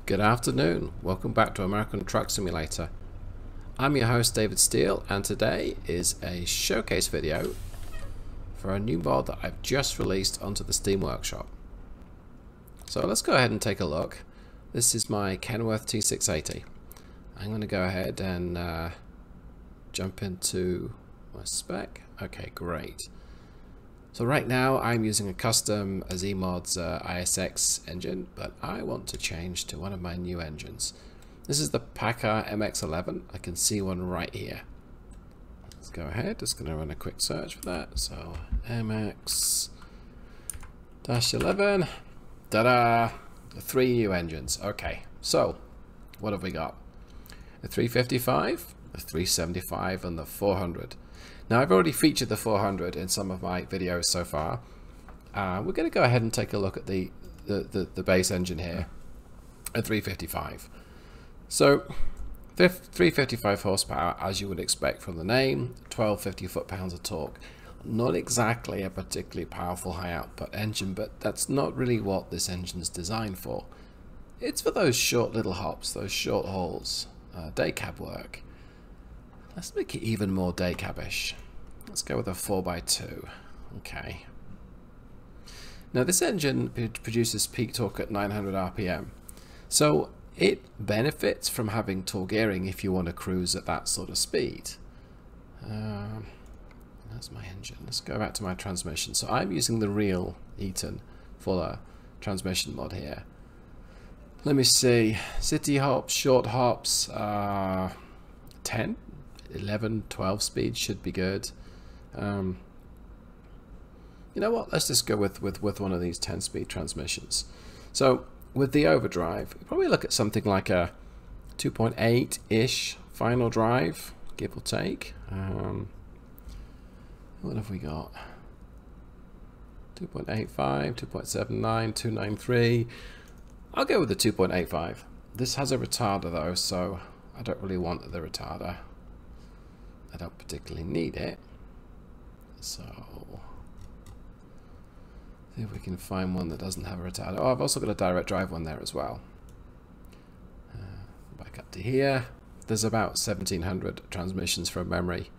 Good afternoon. Welcome back to American Truck Simulator. I'm your host David Steele, and today is a showcase video for a new mod that I've just released onto the Steam Workshop. So let's go ahead and take a look. This is my Kenworth T680. I'm going to go ahead and jump into my spec. Okay, great. So right now I'm using a custom ZMods ISX engine, but I want to change to one of my new engines. This is the PACCAR MX-11. I can see one right here. Let's go ahead. Just going to run a quick search for that. So MX-11. Ta-da! 3 new engines. Okay, so what have we got? The 355, the 375, and the 400. Now I've already featured the 400 in some of my videos so far. We're going to go ahead and take a look at the base engine here, a 355. So 355 horsepower, as you would expect from the name, 1250 foot-pounds of torque. Not exactly a particularly powerful high output engine, but that's not really what this engine is designed for. It's for those short little hops, those short hauls, day cab work. Let's make it even more day cab-ish. Let's go with a 4x2. Okay. Now this engine produces peak torque at 900 RPM. So it benefits from having tall gearing if you want to cruise at that sort of speed. That's my engine. Let's go back to my transmission. So I'm using the real Eaton Fuller transmission mod here. Let me see. City hops, short hops, 10, 11, 12 speed should be good. You know what? Let's just go with one of these 10-speed transmissions. So with the overdrive, you probably look at something like a 2.8-ish final drive, give or take. What have we got? 2.85, 2.79, 293. I'll go with the 2.85. This has a retarder though, so I don't really want the retarder. I don't particularly need it. So see if we can find one that doesn't have a retarder. Oh, I've also got a direct drive one there as well. Back up to here. There's about 1700 transmissions from memory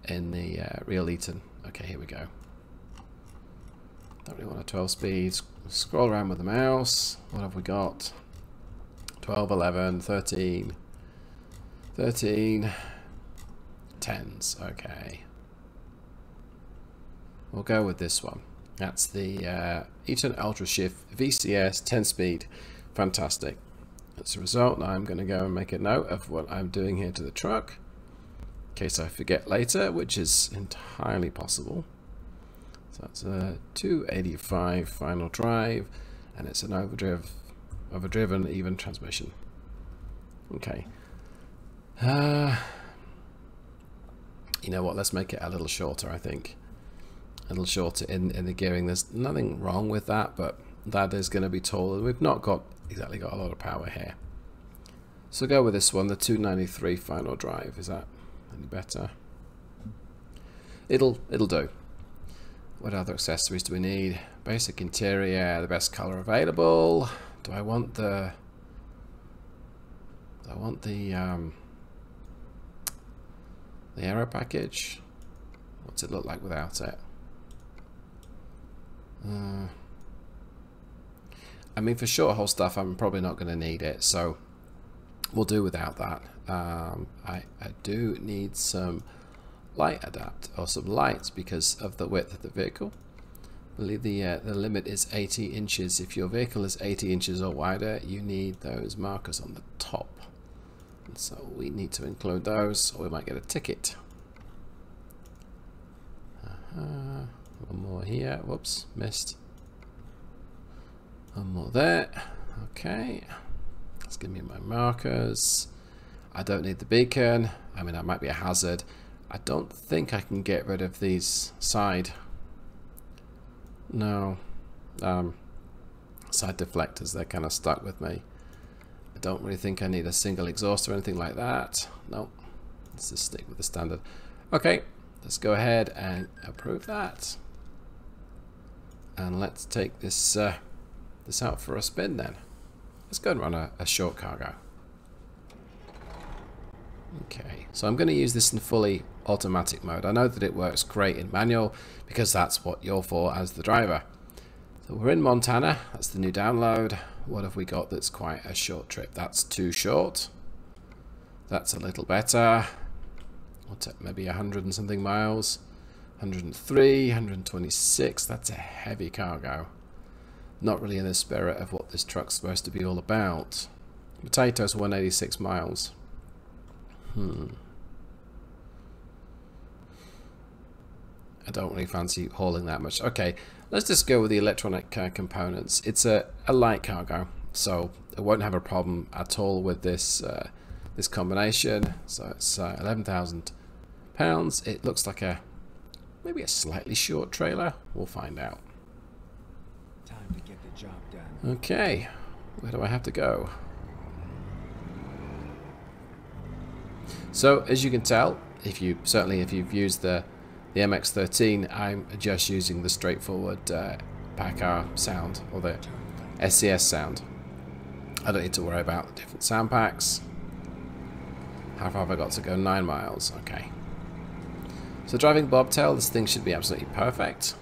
in the real Eaton. Okay, here we go. Don't really want a 12 speed. Scroll around with the mouse. What have we got? 12, 11, 13, 13, 10s. Okay. We'll go with this one. That's the Eaton Ultra Shift VCS 10 speed. Fantastic. As a result, now I'm going to go and make a note of what I'm doing here to the truck, in case I forget later, which is entirely possible. So that's a 285 final drive, and it's an overdriven even transmission. Okay. You know what? Let's make it a little shorter. I think a little shorter in the gearing. There's nothing wrong with that, but that is going to be taller. We've not got exactly got a lot of power here. So go with this one, the 293 final drive. Is that any better? It'll do. What other accessories do we need? Basic interior, the best color available. Do I want the aero package? What's it look like without it? I mean, for short haul stuff, I'm probably not going to need it, so we'll do without that. I do need some light adapt or some lights because of the width of the vehicle. I believe the limit is 80 inches. If your vehicle is 80 inches or wider, you need those markers on the top. And so we need to include those, or we might get a ticket. One more here. Whoops, missed. One more there. Okay. Let's give me my markers. I don't need the beacon. I mean, that might be a hazard. I don't think I can get rid of these side. No. Side deflectors, they're kind of stuck with me. I don't really think I need a single exhaust or anything like that. Nope. Let's just stick with the standard. Okay. Let's go ahead and approve that. And let's take this this out for a spin then. let's go and run a short cargo. Okay, so I'm going to use this in fully automatic mode. I know that it works great in manual because that's what you're for as the driver. So we're in Montana. That's the new download. What have we got that's quite a short trip? That's too short. That's a little better. What's it? Maybe 100 and something miles. 103, 126. That's a heavy cargo. Not really in the spirit of what this truck's supposed to be all about. Potatoes, 186 miles. I don't really fancy hauling that much. Okay, let's just go with the electronic components. It's a light cargo, so it won't have a problem at all with this this combination. So it's 11,000 pounds. It looks like maybe a slightly short trailer. We'll find out. Time to get the job done. Okay, where do I have to go? So as you can tell, if you've used the MX-13, I'm just using the straightforward PACCAR sound, or the SCS sound. I don't need to worry about the different sound packs. How far have I got to go? 9 miles. Okay. So driving bobtail, this thing should be absolutely perfect.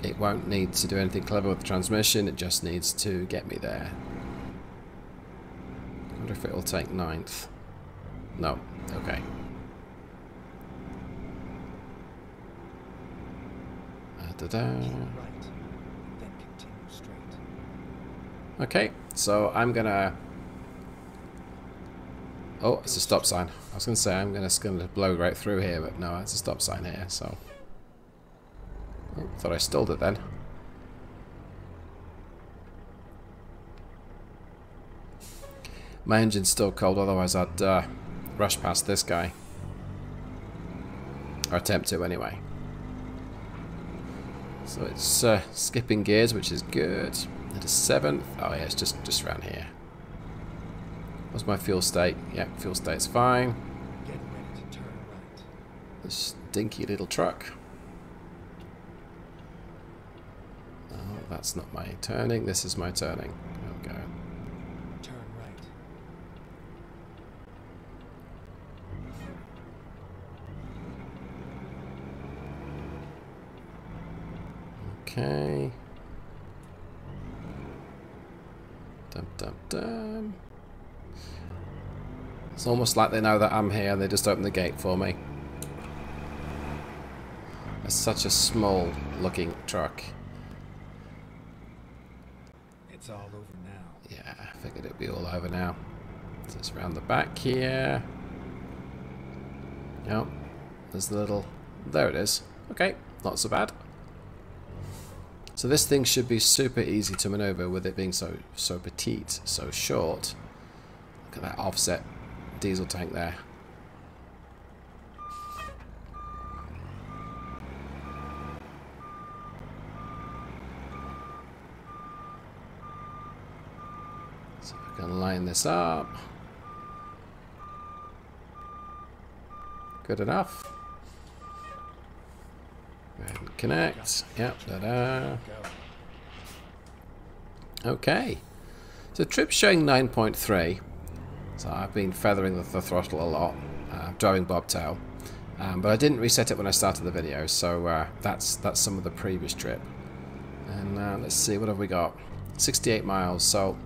It won't need to do anything clever with the transmission, it just needs to get me there. I wonder if it'll take 9th. No. Okay. Okay, so I'm gonna... Oh, it's a stop sign. I was gonna say I'm gonna blow right through here, but no, it's a stop sign here, so... Oh, thought I stalled it then. My engine's still cold, otherwise I'd rush past this guy. Or attempt to, anyway. So it's skipping gears, which is good. At a 7th. Oh yeah, it's just around here. What's my fuel state? Yeah, fuel state's fine. Get ready to turn right. This stinky little truck. Oh, that's not my turning. This is my turning. There we go. Turn right. Okay. Dum dum dum. It's almost like they know that I'm here and they just open the gate for me. It's such a small looking truck. It's all over now. Yeah, I figured it'd be all over now. So it's around the back here. Yep. There's the little... There it is. Okay, not so bad. So this thing should be super easy to maneuver with it being so petite, so short. Look at that offset diesel tank there. So I can line this up. Good enough. Go ahead and connect. Yep, ta-da. Okay. So trip's showing 9.3. So I've been feathering the throttle a lot, driving bobtail. But I didn't reset it when I started the video, so that's some of the previous trip. And let's see, what have we got? 68 miles, so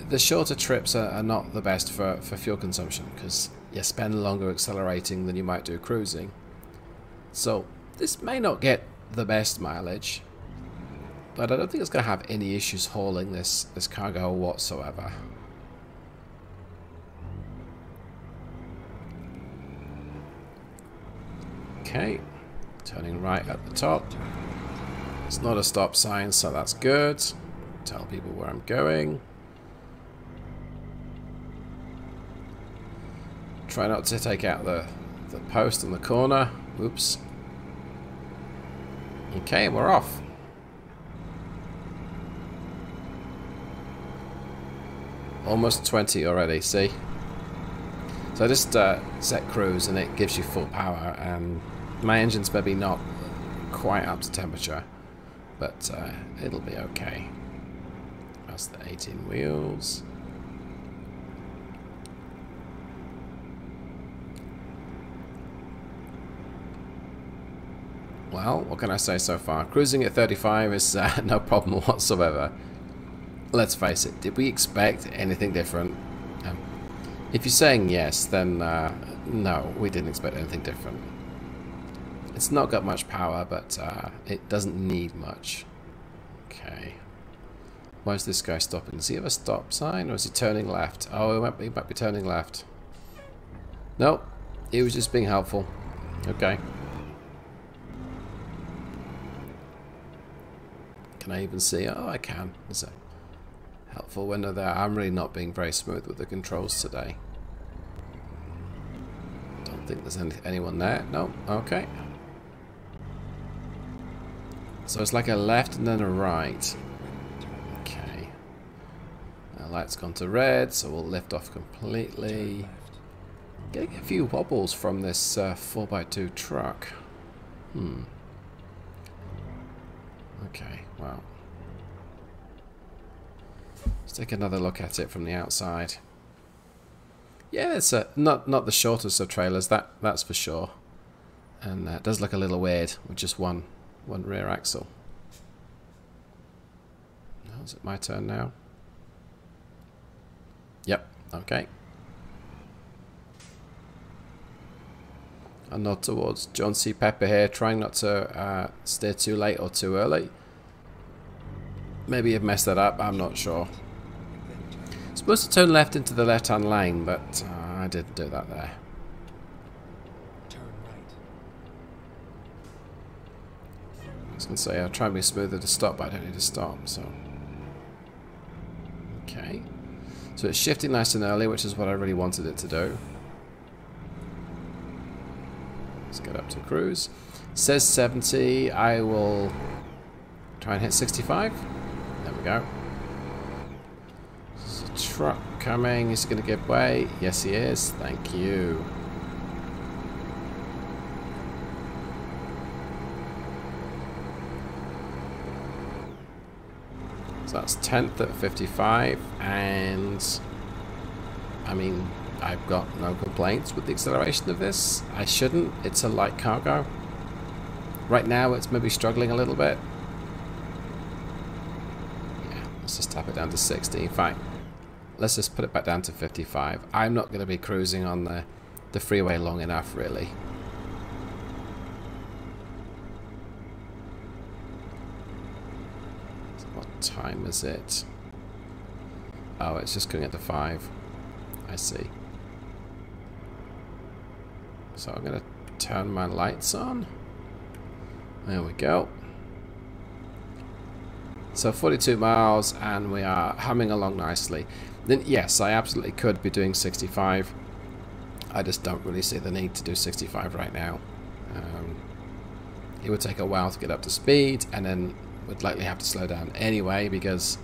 the shorter trips are not the best for fuel consumption, because you spend longer accelerating than you might do cruising. So this may not get the best mileage, but I don't think it's going to have any issues hauling this cargo whatsoever. Okay, turning right at the top. It's not a stop sign, so that's good. Tell people where I'm going. Try not to take out the post in the corner. Oops. Okay, we're off. Almost 20 already, see? So I just set cruise and it gives you full power, and my engine's maybe not quite up to temperature, but it'll be okay. That's the 18 wheels. Well, what can I say so far? Cruising at 35 is no problem whatsoever. Let's face it, did we expect anything different? If you're saying yes, then no, we didn't expect anything different. It's not got much power, but it doesn't need much. Okay. Why is this guy stopping? Does he have a stop sign, or is he turning left? Oh, he might be turning left. Nope, he was just being helpful. Okay. Can I even see? Oh, I can. There's a helpful window there. I'm really not being very smooth with the controls today. Don't think there's anyone there. No. Okay. So it's like a left and then a right. Okay. Our light's gone to red, so we'll lift off completely. Getting a few wobbles from this 4x2 truck. Okay, well. Let's take another look at it from the outside. Yeah, it's not the shortest of trailers, that's for sure. And it does look a little weird with just one rear axle. Oh, is it my turn now? Yep, okay. A nod towards John C. Pepper here, trying not to steer too late or too early. Maybe you've messed that up, I'm not sure. Supposed to turn left into the left-hand lane, but I didn't do that there. Turn right. I was going to say, I'll try and be smoother to stop, but I don't need to stop, so... Okay. So it's shifting nice and early, which is what I really wanted it to do. Let's get up to cruise. Says 70. I will try and hit 65. There we go. There's a truck coming. Is he going to give way? Yes, he is. Thank you. So that's 10th at 55, and I mean, I've got no complaints with the acceleration of this. I shouldn't. It's a light cargo. Right now it's maybe struggling a little bit. Yeah, let's just tap it down to 60. Fine. Let's just put it back down to 55. I'm not going to be cruising on the freeway long enough, really. So what time is it? Oh, it's just going at the 5. I see. So I'm going to turn my lights on. There we go. So 42 miles and we are humming along nicely. Then yes, I absolutely could be doing 65. I just don't really see the need to do 65 right now. It would take a while to get up to speed, and then we'd likely have to slow down anyway because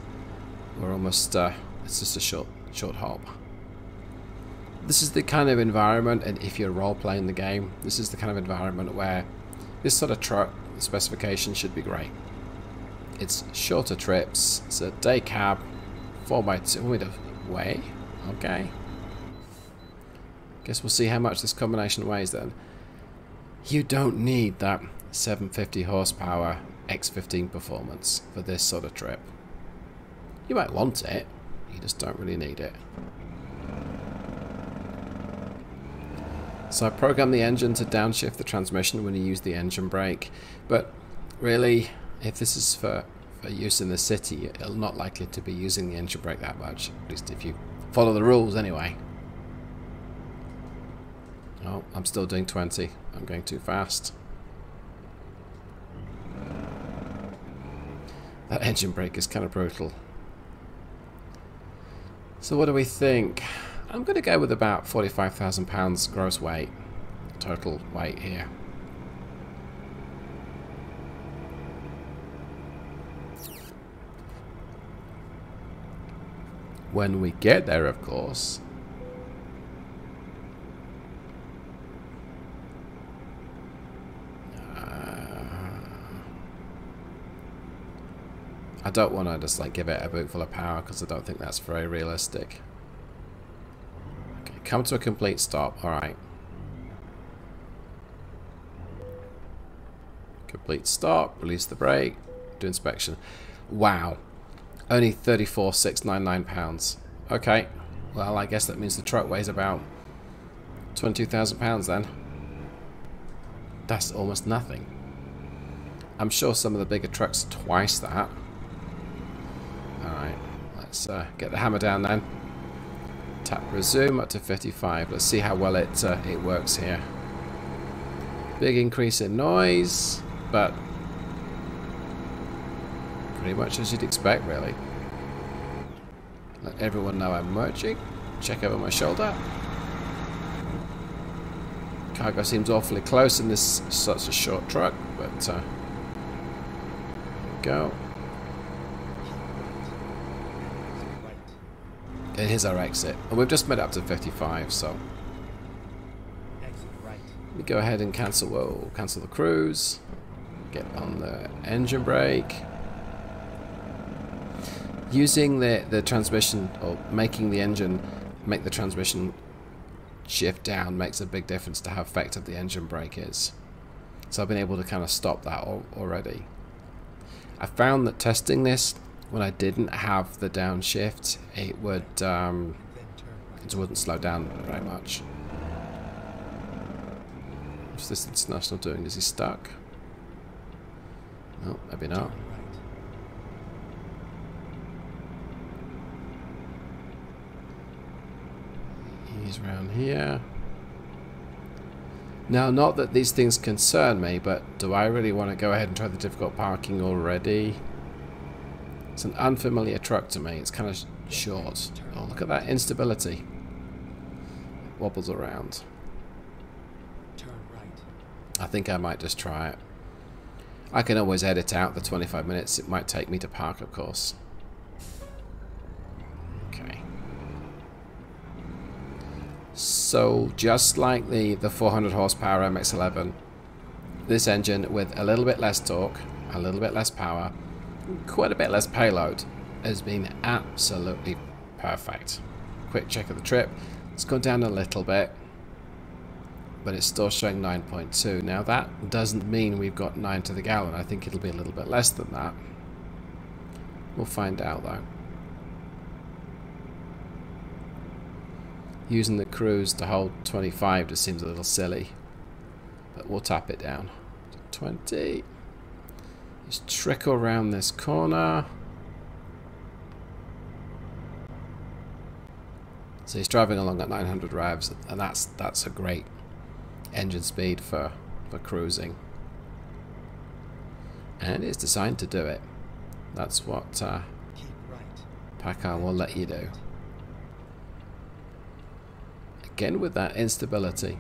we're almost, it's just a short hop. This is the kind of environment, and if you're role-playing the game, this is the kind of environment where this sort of truck specification should be great. It's shorter trips, it's a day cab, 4x2 with a way, okay. Guess we'll see how much this combination weighs then. You don't need that 750 horsepower X15 performance for this sort of trip. You might want it, you just don't really need it. So I programmed the engine to downshift the transmission when you use the engine brake, but really, if this is for use in the city, you're not likely to be using the engine brake that much, at least if you follow the rules anyway. Oh, I'm still doing 20. I'm going too fast. That engine brake is kind of brutal. So what do we think? I'm going to go with about 45,000 pounds gross weight, total weight here. When we get there, of course. don't want to just like give it a boot full of power because I don't think that's very realistic. Okay, come to a complete stop. Alright. Complete stop, release the brake, do inspection. Wow. Only 34,699 pounds. Okay. Well, I guess that means the truck weighs about 22,000 pounds then. That's almost nothing. I'm sure some of the bigger trucks are twice that. Alright, let's get the hammer down then. Tap resume up to 55. Let's see how well it works here. Big increase in noise, but pretty much as you'd expect, really. Let everyone know I'm merging. Check over my shoulder. Cargo seems awfully close in this such a short truck, but there we go. And here's our exit. And we've just made it up to 55, so let me go ahead and cancel the cruise. Get on the engine brake. Using the transmission, or making the engine make the transmission shift down, makes a big difference to how effective the engine brake is. So I've been able to kind of stop that already. I found that testing this, when I didn't have the downshift, it wouldn't slow down very much. What's this International doing? Is he stuck? No, maybe not. He's around here. Now, not that these things concern me, but do I really want to go ahead and try the difficult parking already? It's an unfamiliar truck to me. It's kind of short. Oh, look at that instability. It wobbles around. Turn right. I think I might just try it. I can always edit out the 25 minutes it might take me to park, of course. Okay. So, just like the 400 horsepower MX-11, this engine with a little bit less torque, a little bit less power, quite a bit less payload, has been absolutely perfect. Quick check of the trip. It's gone down a little bit, but it's still showing 9.2. Now that doesn't mean we've got 9 to the gallon. I think it'll be a little bit less than that. We'll find out though. Using the cruise to hold 25 just seems a little silly, but we'll tap it down to 20. Just trickle around this corner. So he's driving along at 900 revs, and that's a great engine speed for cruising. And it's designed to do it. That's what PACCAR will let you do. Again with that instability,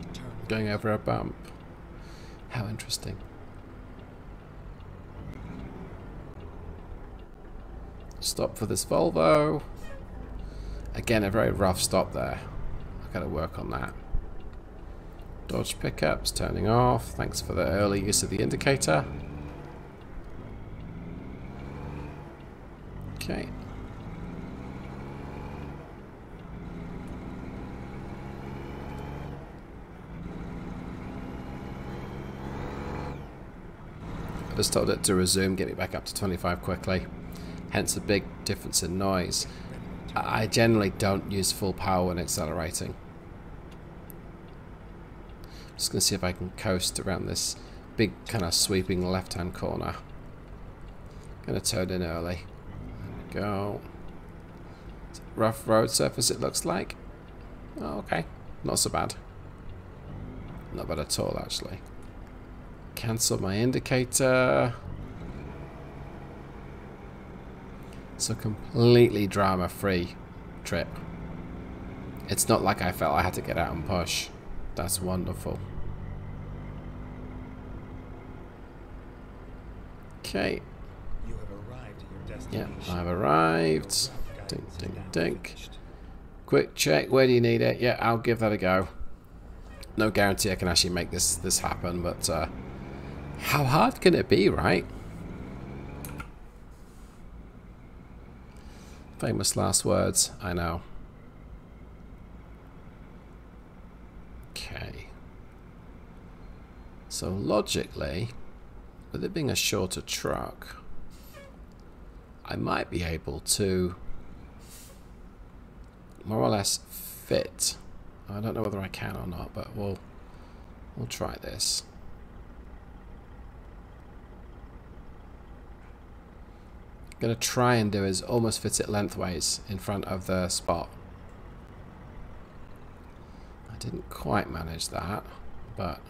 going over a bump. How interesting. Stop for this Volvo. Again, a very rough stop there. I've got to work on that. Dodge pickups turning off. Thanks for the early use of the indicator. Okay. I just told it to resume, get me back up to 25 quickly. Hence a big difference in noise. I generally don't use full power when accelerating. Just going to see if I can coast around this big kind of sweeping left-hand corner. Going to turn in early. There we go. Rough road surface it looks like. Oh, okay. Not so bad. Not bad at all, actually. Cancel my indicator. It's a completely drama-free trip. It's not like I felt I had to get out and push. That's wonderful. Okay. You have arrived at your destination. Yeah, I've arrived. Dink, dink, dink. Quick check. Where do you need it? Yeah, I'll give that a go. No guarantee I can actually make this happen, but how hard can it be, right? Famous last words, I know. Okay. So logically, with it being a shorter truck, I might be able to more or less fit. I don't know whether I can or not, but we'll try this. Going to try and do is almost fit it lengthways in front of the spot. I didn't quite manage that, but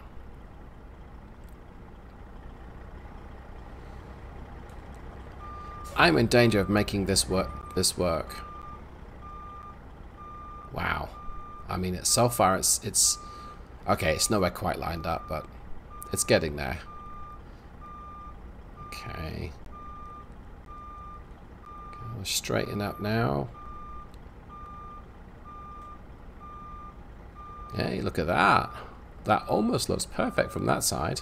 I'm in danger of making this work. Wow. I mean, it's so far it's okay, it's nowhere quite lined up, but it's getting there. Okay. Go straighten up now. Hey, look at that. That almost looks perfect from that side.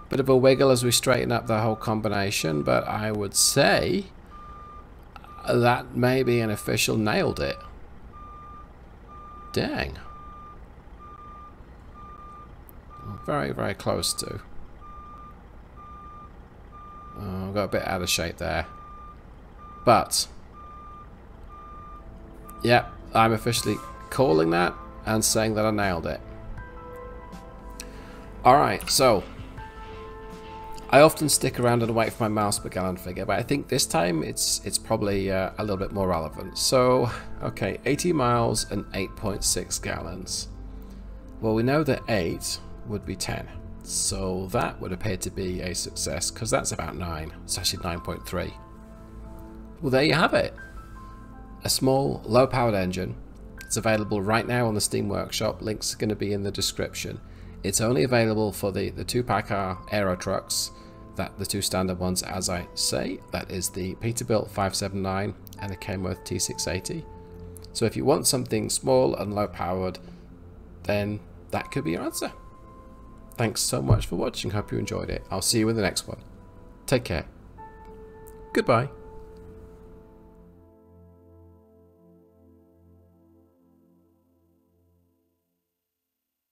Bit of a wiggle as we straighten up the whole combination, but I would say that maybe an official nailed it. Dang. Very, very close to. Oh, got a bit out of shape there. But, yeah, I'm officially calling that and saying that I nailed it. Alright, so I often stick around and wait for my miles per gallon figure, but I think this time it's probably a little bit more relevant. So, okay, 80 miles and 8.6 gallons. Well, we know that 8 would be 10. So that would appear to be a success, because that's about 9. It's actually 9.3. Well, there you have it. A small, low-powered engine. It's available right now on the Steam Workshop. Links are going to be in the description. It's only available for the 2-PACCAR Aero trucks, that the 2 standard ones, as I say. That is the Peterbilt 579 and the Kenworth T680. So if you want something small and low-powered, then that could be your answer. Thanks so much for watching. Hope you enjoyed it. I'll see you in the next one. Take care. Goodbye.